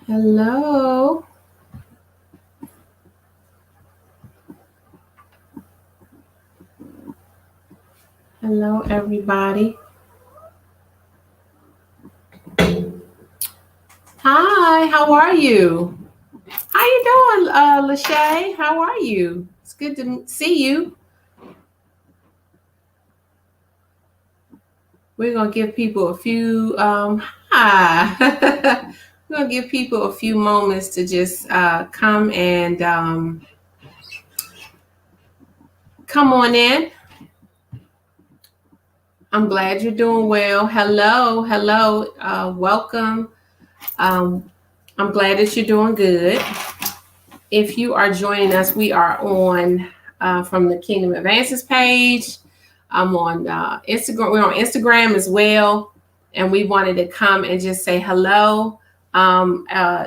Hello. Hello, everybody. Hi, how are you? How you doing, Lachey? How are you? It's good to see you. We're gonna give people a few hi. We're gonna give people a few moments to just come and come on in. I'm glad you're doing well. Hello, hello, welcome. Um, I'm glad that you're doing good. If you are joining us, we are on from the Kingdom Advances page. I'm on Instagram. We're on Instagram as well, and we wanted to come and just say hello.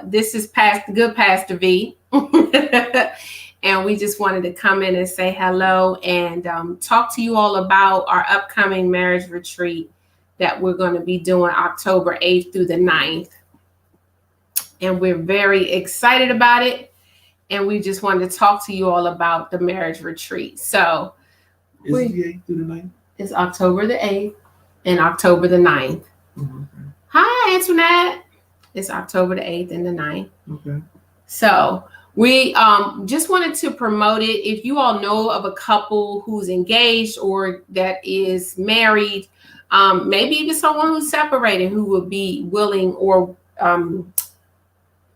This is Good Pastor V, and we just wanted to come in and say hello and talk to you all about our upcoming marriage retreat that we're going to be doing October 8th through the 9th. And we're very excited about it. And we just wanted to talk to you all about the marriage retreat. So is it the 8th through the 9th? It's October the 8th and October the 9th. Mm-hmm. Hi, Antoinette. It's October the 8th and the 9th. Okay. So we just wanted to promote it. If you all know of a couple who's engaged or that is married, maybe even someone who's separated who would be willing or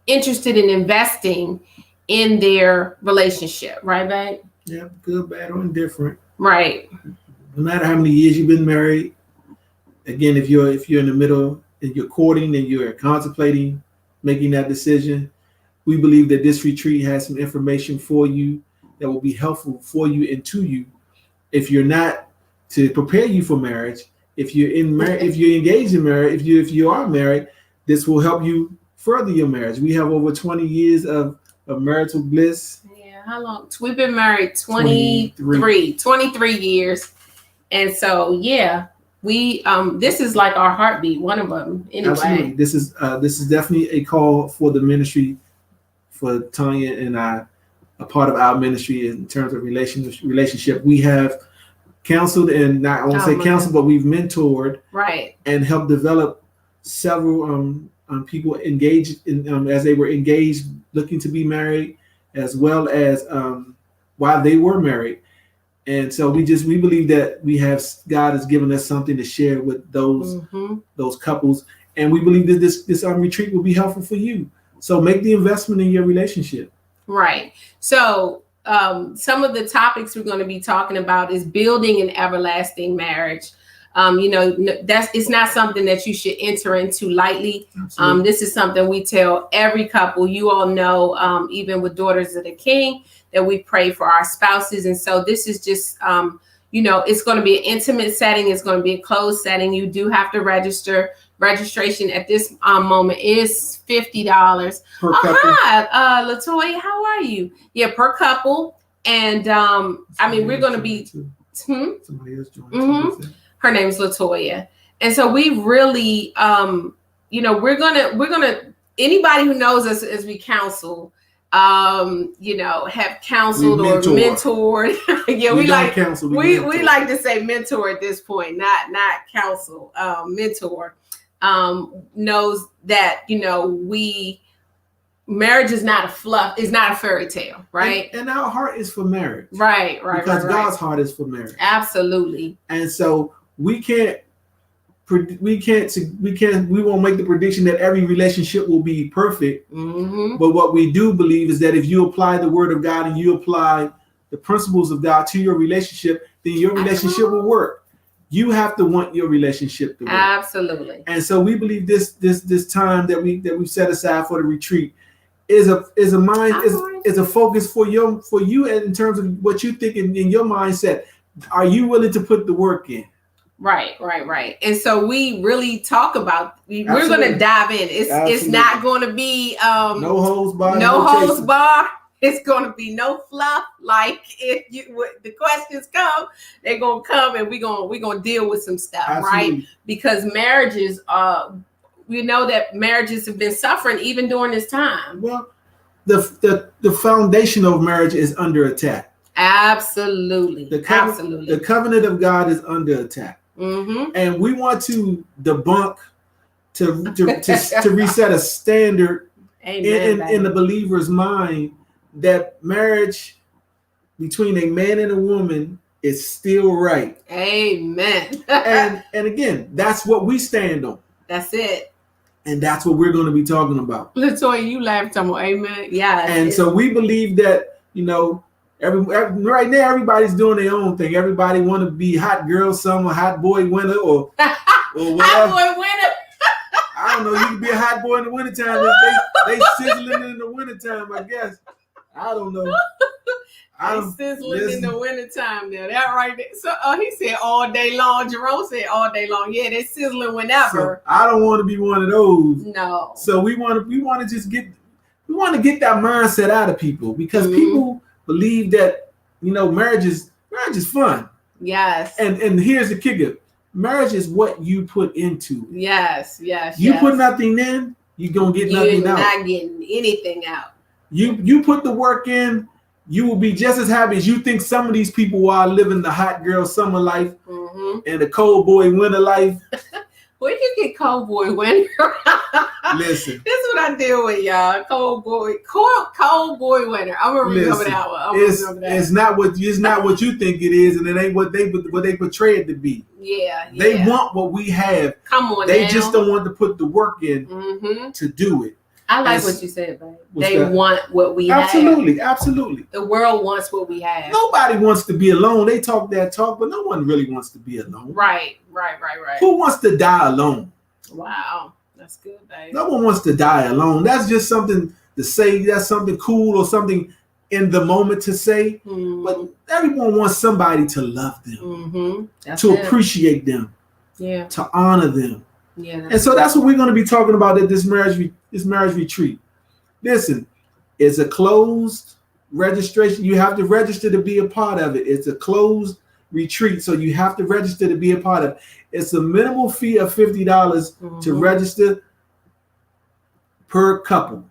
interested in investing in their relationship, right, babe? Yeah, good, bad, or indifferent. Right. No matter how many years you've been married, again, if you're in the middle and you're courting and you're contemplating making that decision, we believe that this retreat has some information for you that will be helpful for you and to you. If you're not, to prepare you for marriage, if you're if you're engaged in marriage, if you are married, this will help you further your marriage. We have over 20 years of marital bliss. Yeah, how long? We've been married 23 years. And so, yeah, we this is like our heartbeat, one of them anyway. Absolutely. This is definitely a call for the ministry, for Tanya and I, a part of our ministry in terms of relationship. We have counseled, and not I won't say counseled, but we've mentored, right, and helped develop several people engaged in as they were engaged, looking to be married, as well as while they were married. And so we believe that God has given us something to share with those couples, and we believe that this retreat will be helpful for you. So make the investment in your relationship. Right. So some of the topics we're going to be talking about is building an everlasting marriage. It's not something that you should enter into lightly. This is something we tell every couple. You all know, even with Daughters of the King, that we pray for our spouses. And so this is just, it's going to be an intimate setting. It's going to be a closed setting. You do have to register. Registration at this moment is $50 per couple. Hi, Latoya, how are you? Yeah, per couple. And we're going to be. Somebody else joined. Her name's Latoya. And so we really, we're gonna anybody who knows us as we counsel, have counseled or mentored. Yeah, we like counsel. We like to say mentor at this point, not counsel. Mentor knows that marriage is not a fairy tale, right? And our heart is for marriage, right? Because God's heart is for marriage, absolutely. And so we won't make the prediction that every relationship will be perfect. But what we do believe is that if you apply the word of God and you apply the principles of God to your relationship, then your relationship will work. You have to want your relationship to work. Absolutely. And so we believe this time that we set aside for the retreat is a focus for you in terms of what you think in your mindset. Are you willing to put the work in? Right. And so we really talk about, we're going to dive in. It's not going to be no holds barred. No holds barred. It's going to be no fluff. Like if the questions come, they're going to come, and we're going to deal with some stuff. Absolutely. Right? Because marriages we know that marriages have been suffering even during this time. Well, the foundation of marriage is under attack. Absolutely. The covenant of God is under attack. Mm-hmm. And we want to debunk, to reset a standard in the believer's mind that marriage between a man and a woman is still right. Amen. and again, that's what we stand on. That's it. And that's what we're going to be talking about. Latoya, you laughed on amen. Yeah. And so we believe that, right now everybody's doing their own thing. Everybody want to be hot girl summer, hot boy winter, or whatever. Hot boy winter. I don't know. You can be a hot boy in the wintertime. They sizzling in the wintertime, I guess. I don't know. Sizzling in the wintertime now. That right there. So he said all day long. Jerome said all day long. Yeah, they're sizzling whenever. So I don't want to be one of those. No. So we want to just get that mindset out of people, because people believe that marriage is fun. Yes. And here's the kicker. Marriage is what you put into. Yes. You put nothing in, you're gonna get nothing out. You're not getting anything out. You put the work in, you will be just as happy as you think some of these people are living the hot girl summer life and the cold boy winter life. Where you get cold boy winter? Listen. This is what I deal with, y'all. Cold boy winter. I'm gonna remember that one. It's not what you think it is, and it ain't what they portray it to be. Yeah. They want what we have. Come on. They now. just don't want to put the work in to do it. I like what you said, babe. They want what we have. Absolutely. The world wants what we have. Nobody wants to be alone. They talk that talk, but no one really wants to be alone. Right. Who wants to die alone? Wow. That's good, babe. No one wants to die alone. That's just something to say. That's something cool or something in the moment to say. But everyone wants somebody to love them, to appreciate them, to honor them. Yeah. And so that's what we're going to be talking about at this marriage retreat. Listen, it's a closed registration. You have to register to be a part of it. It's a closed retreat, so you have to register to be a part of it. It's a minimal fee of $50 to register per couple.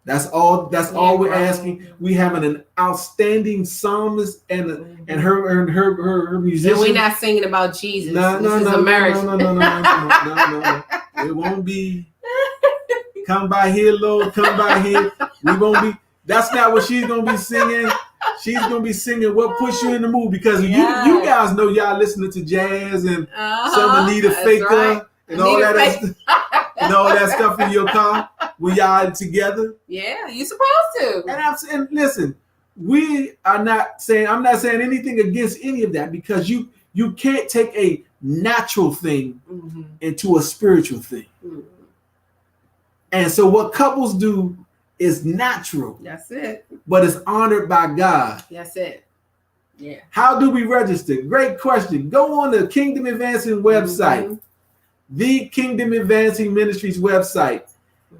That's all we're asking. We have an outstanding psalmist and her musician. And we're not singing about Jesus. No. It won't be come by here, Lord, come by here. We won't be. That's not what she's gonna be singing. She's gonna be singing what puts you in the mood, because you guys know y'all listening to jazz and some Anita Faker and all that stuff in your car when y'all together. Yeah, you're supposed to. And listen, I'm not saying anything against any of that, because you can't take a natural thing into a spiritual thing. And so what couples do is natural. That's it. But it's honored by God. That's it. Yeah. How do we register? Great question. Go on the Kingdom Advancing website, the Kingdom Advancing Ministries website,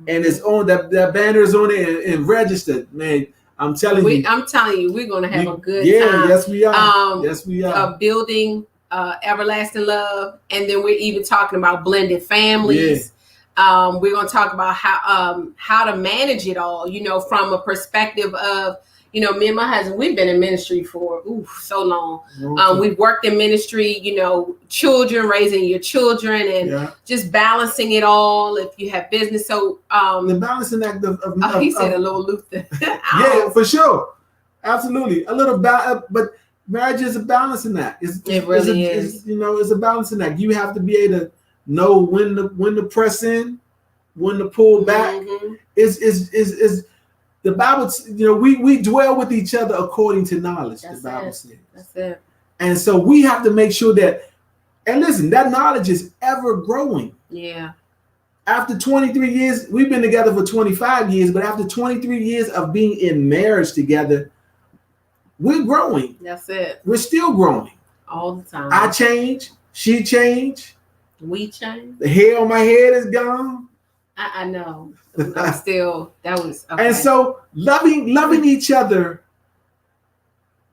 and it's on that banner is on it and registered. Man, I'm telling you, we're gonna have a good time. Yes, we are. Yes, we are. Building everlasting love, and then we're even talking about blended families. Yeah. We're going to talk about how to manage it all, from a perspective of, me and my husband, we've been in ministry for so long. We've worked in ministry, children, raising your children, and just balancing it all. If you have business, so the balancing act of he said a little Luther. Yeah, for sure, absolutely, a little but marriage is a balancing act. It really is. It's a balancing act. You have to be able to know when to press in, when to pull back. Is the Bible? We dwell with each other according to knowledge. The Bible says. That's it. And so we have to make sure that. And listen, that knowledge is ever growing. Yeah. After 23 years, we've been together for 25 years, but after 23 years of being in marriage together, we're growing. That's it. We're still growing all the time. I change. She changed. We changed. The hair on my head is gone. I know. I'm still. That was. Okay. And so loving each other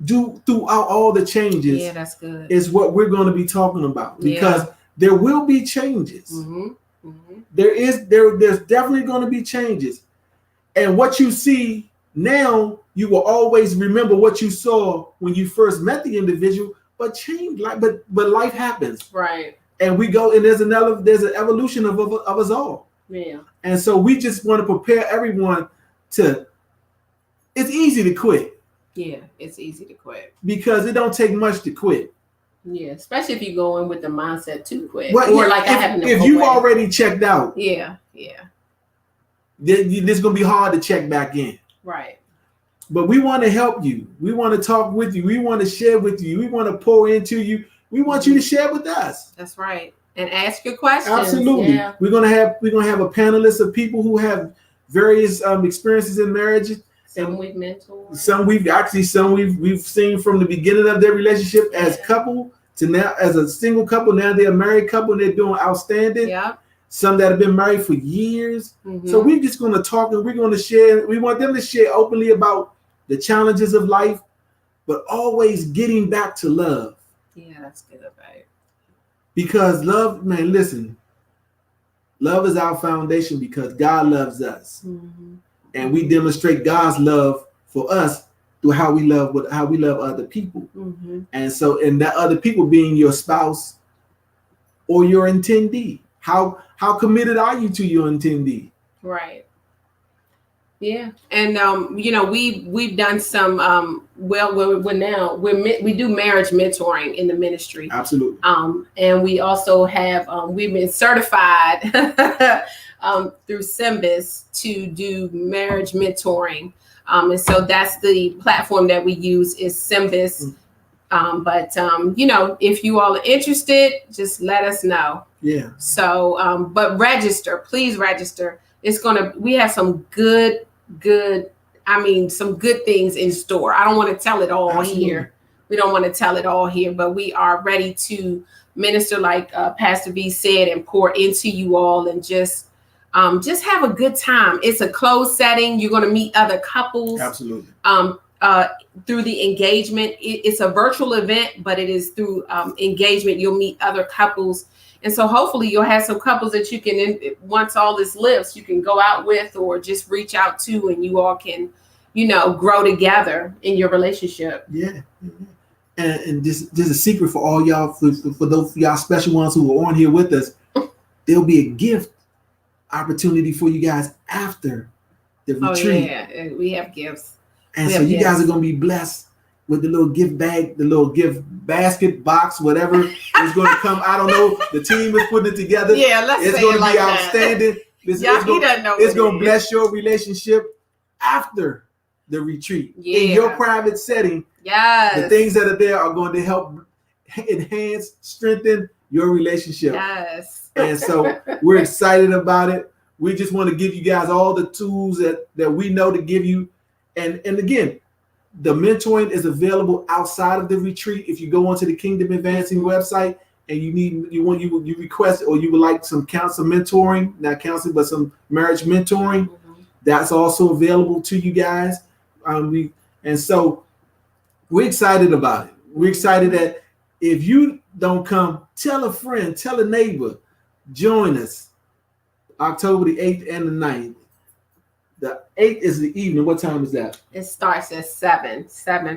throughout all the changes. Yeah, that's good. Is what we're going to be talking about, because there will be changes. there's definitely going to be changes. And what you see now, you will always remember what you saw when you first met the individual, but but life happens. Right. And we go, and there's an evolution of us all. Yeah. And so we just want to prepare everyone to, it's easy to quit. Yeah, it's easy to quit. Because it don't take much to quit. Yeah, especially if you go in with the mindset to quit. Well, or like if you've already checked out. Yeah. Then it's going to be hard to check back in. Right. But we want to help you. We want to talk with you. We want to share with you. We want to pour into you. We want you to share with us. That's right. And ask your questions. Absolutely. Yeah. We're gonna have a panelist of people who have various experiences in marriage. Some we've mentored. Some we've seen from the beginning of their relationship as couple to now as a single couple. Now they're a married couple and they're doing outstanding. Yeah. Some that have been married for years. Mm-hmm. So we're just gonna talk and we're gonna share. We want them to share openly about the challenges of life, but always getting back to love. Yeah, that's good, right? Because love, man, listen. Love is our foundation because God loves us. Mm-hmm. And we demonstrate God's love for us through how we love other people. Mm-hmm. And that other people being your spouse or your intendee. How committed are you to your intendee? Right. Yeah. And we've done some we do marriage mentoring in the ministry. Absolutely. And we also have we've been certified through SYMBIS to do marriage mentoring. And so that's the platform that we use is SYMBIS. But if you all are interested, just let us know. Yeah. So but please register. We have some good, some good things in store. I don't want to tell it all here. We don't want to tell it all here, but we are ready to minister like Pastor V said and pour into you all and just have a good time. It's a closed setting. You're going to meet other couples. Absolutely. Through the engagement. It's a virtual event, but it is through engagement. You'll meet other couples. And so hopefully you'll have some couples that you can, once all this lifts, you can go out with or just reach out to, and you all can, grow together in your relationship. Yeah. And this is a secret for all y'all, for those y'all special ones who are on here with us. There'll be a gift opportunity for you guys after the retreat. Yeah, we have gifts. And so you guys are going to be blessed with the little gift bag, the little gift basket box, whatever is going to come. I don't know. The team is putting it together. Yeah, it's going to be outstanding. It's going to bless your relationship after the retreat. Yeah. In your private setting. Yes. The things that are there are going to help enhance, strengthen your relationship. Yes. And so we're excited about it. We just want to give you guys all the tools that we know to give you. And again, the mentoring is available outside of the retreat. If you go onto the Kingdom Advancing website and you request or you would like some mentoring, not counseling, but some marriage mentoring, that's also available to you guys. And so we're excited about it. We're excited that if you don't come, tell a friend, tell a neighbor, join us October the 8th and the 9th. The 8th is the evening. What time is that? It starts at 7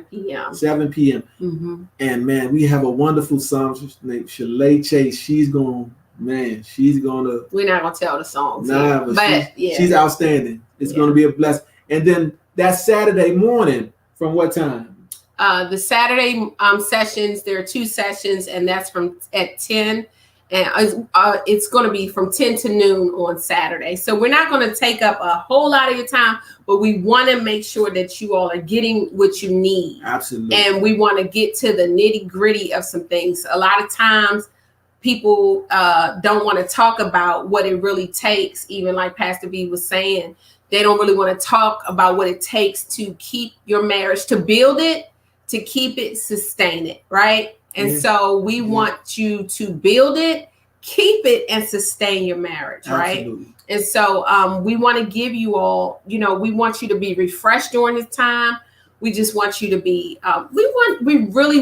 p.m. 7 p.m. Mm-hmm. And man, we have a wonderful psalmist named Shalay Chase. She's going to. We're not going to tell the songs. But she's outstanding. It's going to be a blessing. And then that Saturday morning, from what time? The Saturday sessions, there are 2 sessions, and that's at 10. And it's going to be from 10 to noon on Saturday. So we're not going to take up a whole lot of your time, but we want to make sure that you all are getting what you need. Absolutely. And we want to get to the nitty gritty of some things. A lot of times people don't want to talk about what it really takes. Even like Pastor V was saying, they don't really want to talk about what it takes to keep your marriage, to build it, to keep it, sustain it, right? And so we want you to build it, keep it, and sustain your marriage, right? Absolutely. And so we want to give you all, we want you to be refreshed during this time. We just want you to be, we really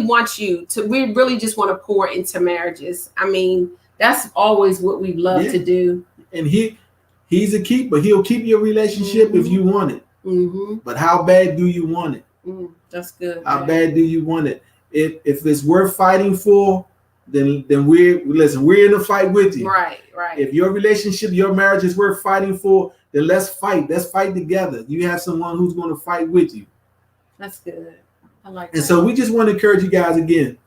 just want to pour into marriages. I mean, that's always what we love to do. And he's a keeper. He'll keep your relationship if you want it. But how bad do you want it? That's good. How bad do you want it? If it's worth fighting for, then we're in a fight with you. Right. If your relationship, your marriage is worth fighting for, then let's fight. Let's fight together. You have someone who's going to fight with you. That's good. I like that. And so we just want to encourage you guys again.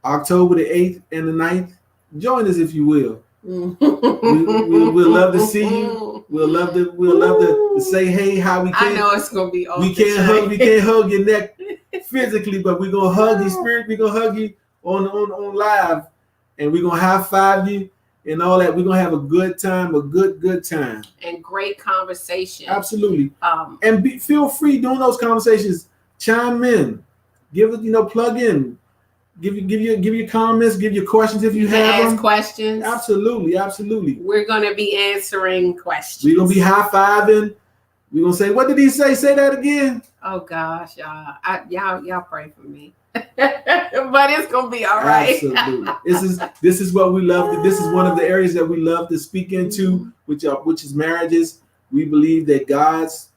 October the 8th and the 9th, join us if you will. We'll love to see you. We'll love to say hey, how we can. I know it's gonna be awesome. We can't hug your neck physically, but we're gonna hug you spirit. We're gonna hug you on live, and we're gonna high five you and all that. We're gonna have a good time, a good time, and great conversation. Absolutely. And feel free during those conversations, chime in, plug in. Give your comments, give your questions if you have them. Questions. Absolutely. We're gonna be answering questions. We're gonna be high-fiving. We're gonna say, what did he say? Say that again. Oh gosh, y'all pray for me. But it's gonna be all right. Absolutely. This is what we love. This is one of the areas that we love to speak into, which is marriages. We believe that God's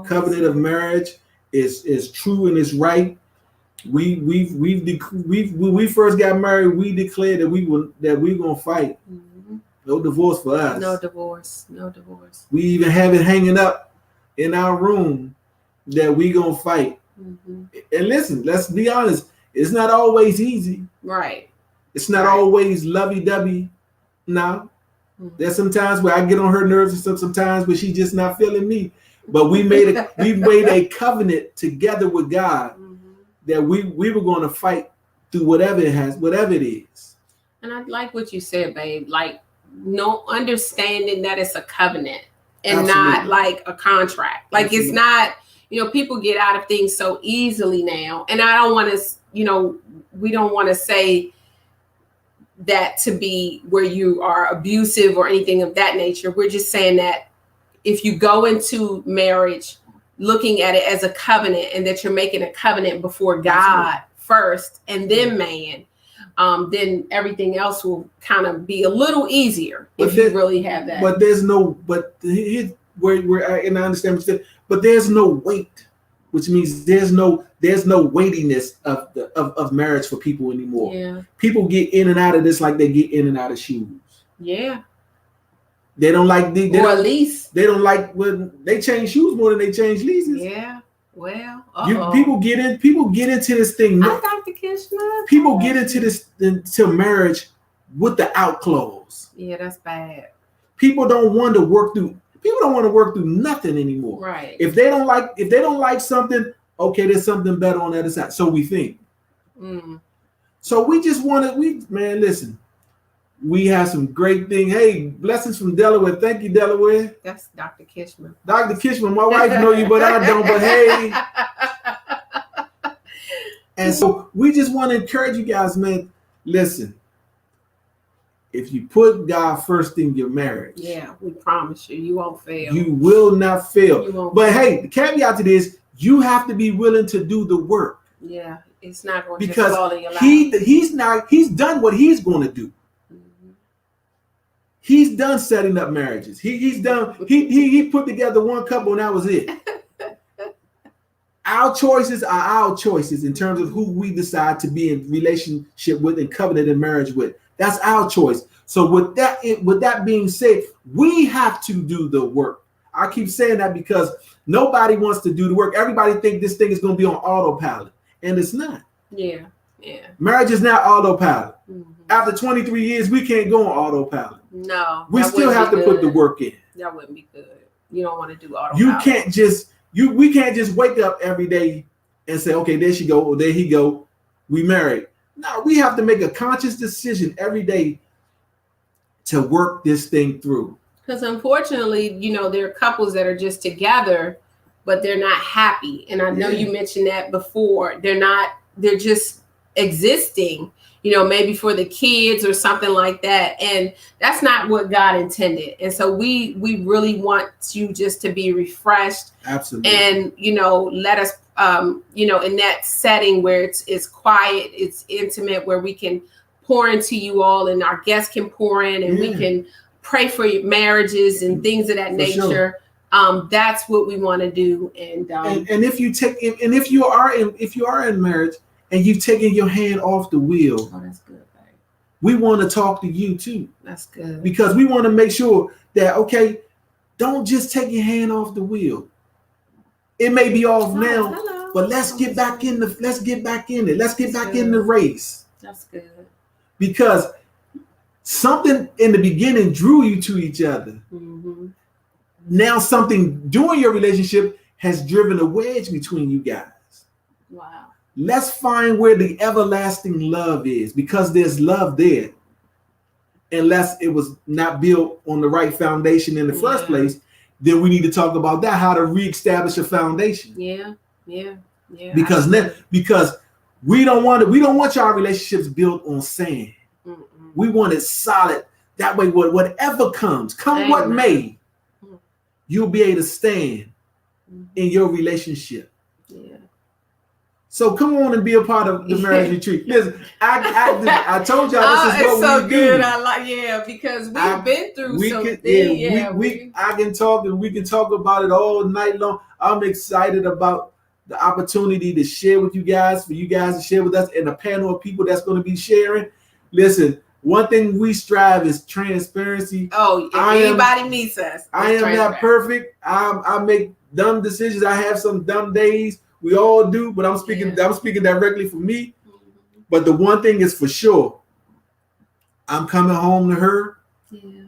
covenant of marriage is true and is right. When we first got married, we declared that we're gonna fight. No divorce for us. No divorce. We even have it hanging up in our room that we gonna fight. And listen, let's be honest. It's not always easy. Right. It's not always lovey-dovey. No. There's some times where I get on her nerves, and sometimes where she's just not feeling me. But we made a covenant together with God. That we were going to fight through whatever it is. And I like what you said, babe. Like, no understanding that it's a covenant and not like a contract. Like it's not, people get out of things so easily now. And I don't want to, we don't want to say that to be where you are abusive or anything of that nature. We're just saying that if you go into marriage looking at it as a covenant and that you're making a covenant before God first and then man, then everything else will kind of be a little easier if you really have that. But there's no, and I understand what you said, but there's no weight, which means there's no weightiness of marriage for people anymore. Yeah. People get in and out of this like they get in and out of shoes. Yeah. They don't like or at least they don't like when they change shoes more than they change leases. Yeah. Well, people get into this thing. Dr. Kishma. People get into marriage with the out clothes. Yeah, that's bad. People don't want to work through nothing anymore. Right. If they don't like something, okay, there's something better on the other side. So we think. So we just listen. We have some great things. Hey, blessings from Delaware. Thank you, Delaware. That's Dr. Kishman. Dr. Kishman, my wife know you, but I don't. But hey. And so we just want to encourage you guys, man. Listen, if you put God first in your marriage, we promise you won't fail. You will not fail. But hey, the caveat to this, you have to be willing to do the work. Yeah, it's not going to just fall in your lap. He's done what he's going to do. He's done setting up marriages. He's done. He put together one couple and that was it. Our choices are our choices in terms of who we decide to be in relationship with and covenant in marriage with. That's our choice. So with that being said, we have to do the work. I keep saying that because nobody wants to do the work. Everybody think this thing is going to be on autopilot, and it's not. Yeah. Marriage is not autopilot. After 23 years, we can't go on autopilot. No, we still have to put the work in. That wouldn't be good. You don't want to do autopilot. We can't just wake up every day and say, okay, there she go, or there he go, we married. No, we have to make a conscious decision every day to work this thing through. Because unfortunately, there are couples that are just together, but they're not happy. And I know you mentioned that before. They're just existing, maybe for the kids or something like that. And that's not what God intended. And so we really want you just to be refreshed. Absolutely. And, let us, in that setting where it's quiet, it's intimate, where we can pour into you all and our guests can pour in and we can pray for your marriages and things of that For nature. sure. That's what we want to do. And if you are in marriage and you've taken your hand off the wheel, oh, that's good, babe. we want to talk to you too. That's good. Because we want to make sure that, okay, don't just take your hand off the wheel. It may be off now, hello. but let's get back in it. Let's get back in the race. That's good. Because something in the beginning drew you to each other. Mm-hmm. Now something during your relationship has driven a wedge between you guys. Wow. Let's find where the everlasting love is, because there's love there. Unless it was not built on the right foundation in the first place, then we need to talk about that, how to reestablish a foundation. Yeah. Because we don't want our relationships built on sand. Mm-mm. We want it solid. That way, whatever comes, Amen. what may, you'll be able to stand in your relationship. Yeah. So come on and be a part of the marriage retreat. Listen, I told y'all this is what so we good. do. Because we've been through something. I can talk and we can talk about it all night long. I'm excited about the opportunity to share with you guys, for you guys to share with us, and a panel of people that's going to be sharing. Listen, one thing we strive is transparency. Oh, if anybody meets us, I am not perfect. I make dumb decisions. I have some dumb days. We all do, but I'm speaking directly for me. Mm-hmm. But the one thing is for sure, I'm coming home to her. Yeah.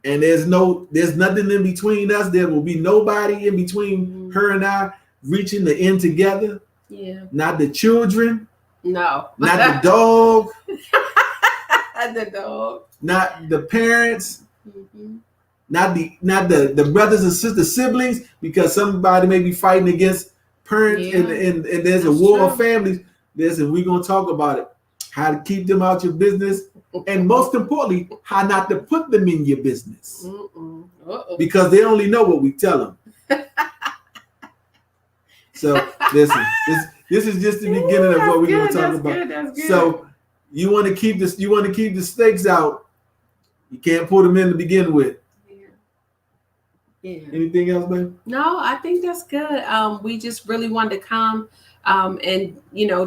And there's nothing in between us. There will be nobody in between her and I reaching the end together. Yeah. Not the children. No. Not the dog. The dog. Not the parents. Mm-hmm. Not the brothers and sisters, siblings, because somebody may be fighting against parents, and there's a war of families. Listen, we're gonna talk about it. How to keep them out your business, and most importantly, how not to put them in your business. Because they only know what we tell them. So listen, this is just the beginning of what we're gonna talk about. That's good. So you want to keep this, you want to keep the stakes out. You can't put them in to begin with. Yeah. Anything else, babe? No, I think that's good. We just really wanted to come and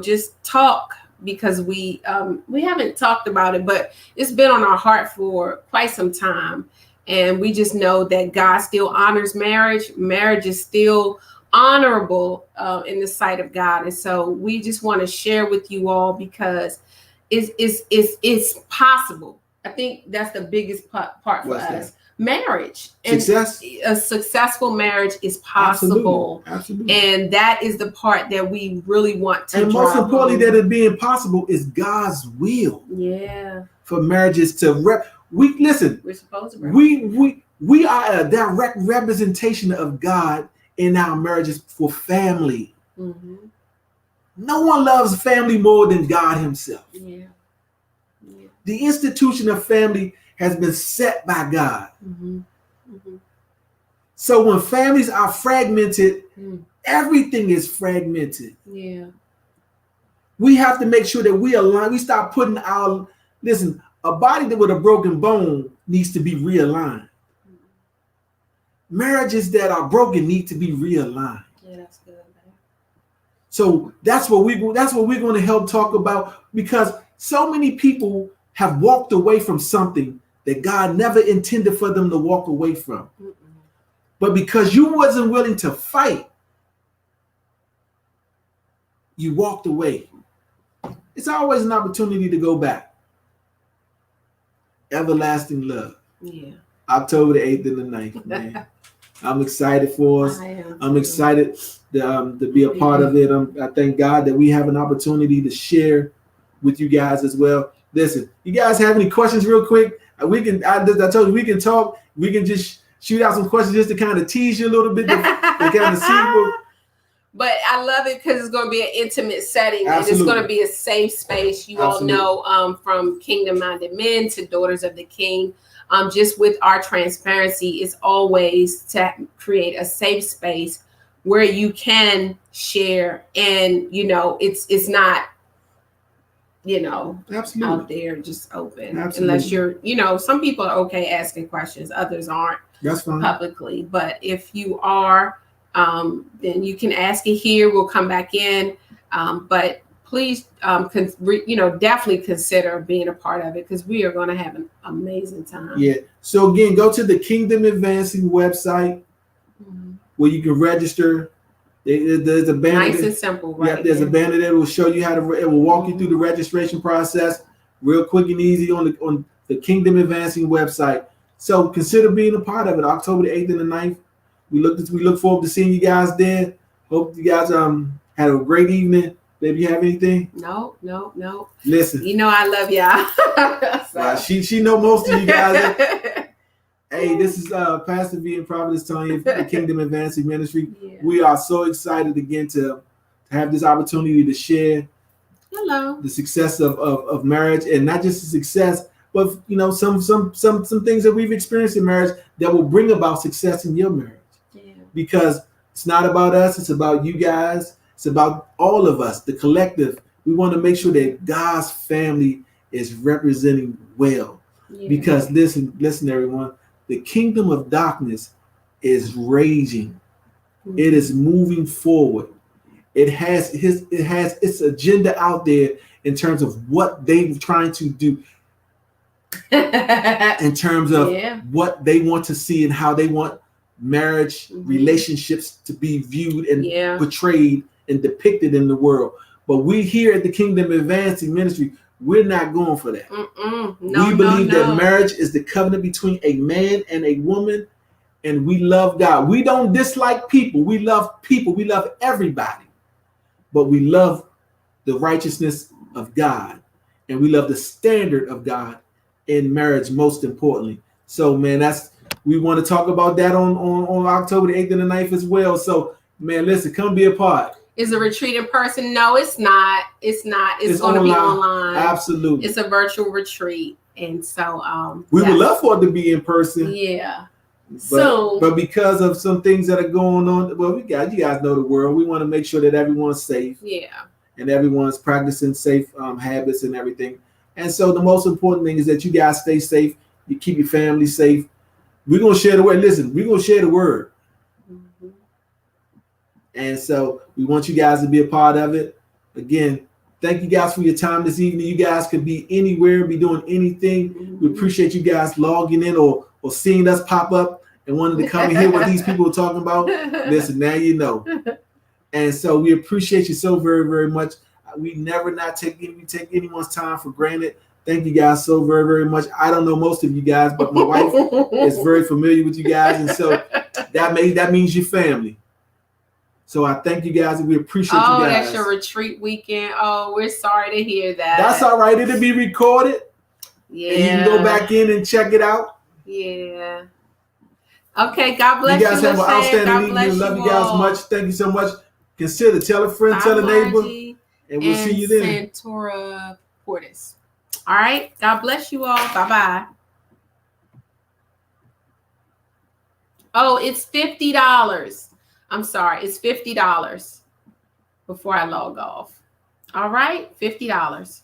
just talk, because we haven't talked about it, but it's been on our heart for quite some time. And we just know that God still honors marriage. Marriage is still honorable in the sight of God. And so we just want to share with you all, because it's possible. I think that's the biggest part for us. Marriage and a successful marriage is possible. Absolutely. And that is the part that we really want to. And most importantly, that it being possible is God's will. Yeah. For marriages to we're supposed to we are a direct representation of God in our marriages for family. Mm-hmm. No one loves family more than God Himself. Yeah. The institution of family has been set by God. Mm-hmm. Mm-hmm. So when families are fragmented, everything is fragmented. Yeah. We have to make sure that we align. We start putting a body with a broken bone needs to be realigned. Marriages that are broken need to be realigned. Yeah, that's good, man. So that's what we're going to help talk about, because so many people have walked away from something that God never intended for them to walk away from. Mm-mm. But because you wasn't willing to fight, you walked away. It's always an opportunity to go back. Everlasting love. Yeah. October the 8th and the 9th, man. I'm excited for us. I'm excited to be a part of it. I thank God that we have an opportunity to share with you guys as well. Listen, you guys have any questions real quick? I told you we can talk. We can just shoot out some questions just to kind of tease you a little bit to kind of see. But I love it because it's going to be an intimate setting. Absolutely. And it's going to be a safe space. You Absolutely. All know from Kingdom Minded Men to Daughters of the King. Just with our transparency is always to create a safe space where you can share, and it's not Absolutely. out there just open. Absolutely. Unless you're, some people are okay asking questions, others aren't. That's fine. Publicly. But if you are, then you can ask it here. We'll come back in. But please, definitely consider being a part of it because we are going to have an amazing time. Yeah. So again, go to the Kingdom Advancing website where you can register. There's a banner. Nice and simple, right? Yeah, there's a banner that will show you how to. It will walk you through the registration process, real quick and easy on the Kingdom Advancing website. So consider being a part of it. October the 8th and the 9th. We look forward to seeing you guys there. Hope you guys had a great evening. Baby, you have anything? No. Listen. I love y'all. So. She know most of you guys. Hey, this is Pastor V and Prophetess Tanya from the Kingdom Advancing Ministry. Yeah. We are so excited again to have this opportunity to share the success of marriage, and not just the success, but some things that we've experienced in marriage that will bring about success in your marriage. Yeah. Because it's not about us, it's about you guys. It's about all of us, the collective. We want to make sure that God's family is representing well. Yeah. Because listen, everyone, the kingdom of darkness is raging. Mm-hmm. It is moving forward. It has its agenda out there in terms of what they're trying to do. In terms of what they want to see and how they want marriage relationships to be viewed and portrayed and depicted in the world. But we here at the Kingdom Advancing Ministry, we're not going for that. We believe that marriage is the covenant between a man and a woman, and we love God. We don't dislike people. We love people. We love everybody. But we love the righteousness of God, and we love the standard of God in marriage, most importantly. So, man, we want to talk about that on October the 8th and the 9th as well. So, man, listen, come be a part. Is a retreat in person? No, it's not. It's going to be online. Absolutely. It's a virtual retreat. And so we would love for it to be in person. Yeah. But because of some things that are going on, well, you guys know the world. We want to make sure that everyone's safe. Yeah. And everyone's practicing safe habits and everything. And so the most important thing is that you guys stay safe. You keep your family safe. We're going to share the word. Listen, we're going to share the word. Mm-hmm. And so we want you guys to be a part of it. Again, thank you guys for your time this evening. You guys could be anywhere, be doing anything. Mm-hmm. We appreciate you guys logging in or seeing us pop up and wanting to come and hear what these people are talking about. Listen, now you know. And so we appreciate you so very, very much. We never take anyone's time for granted. Thank you guys so very, very much. I don't know most of you guys, but my wife is very familiar with you guys. And so that means your family. So I thank you guys and we appreciate you guys. Oh, that's your retreat weekend. Oh, we're sorry to hear that. That's all right. It'll be recorded. Yeah. And you can go back in and check it out. Yeah. Okay. God bless you. You guys have an outstanding evening. Love you guys much. Thank you so much. Consider, tell a friend, tell a neighbor. And we'll see you then. Santora Portis. All right. God bless you all. Bye-bye. Oh, it's $50. I'm sorry. It's $50 before I log off. All right. $50.